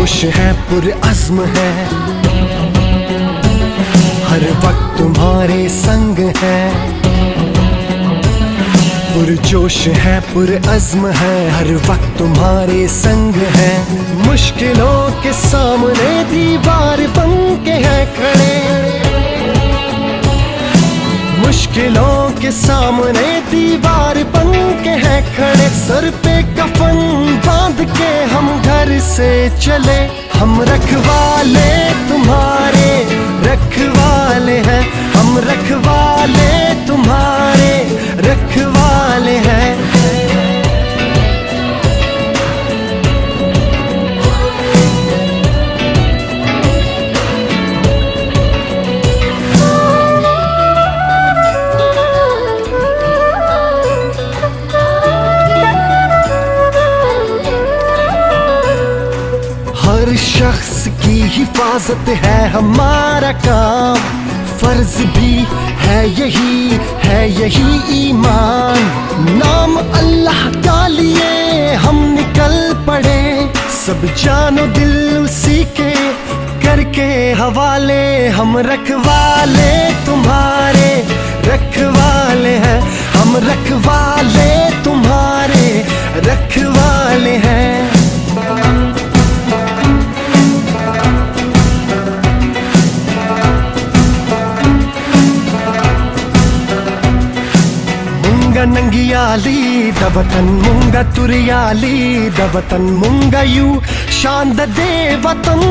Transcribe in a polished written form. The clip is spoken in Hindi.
जोश है पुरअज़्म है, हर वक्त तुम्हारे संग है। पुरजोश है पुरअज़्म है, हर वक्त तुम्हारे संग है। मुश्किलों के सामने दीवार बन के है खड़े, मुश्किलों के सामने दीवार बन के है खड़े। सर पे कफन बांध के हम घर से चले, हम रखवाले तुम्हारे रखवाले हैं, हम रखवाले तुम्हारे रखवाले हैं। हर शख्स की हिफाजत है हमारा काम, फर्ज भी है यही ईमान। नाम अल्लाह का लिए हम निकल पड़े, सब जानो दिल उसी के करके हवाले। हम रखवाले तुम्हारे रखवाले हैं, हम रखवाले तुम्हारे रखवाले हैं। नंगियाली दबतन मुंगा तुरियाली दबतन मुंगा यू शांद दे वतन।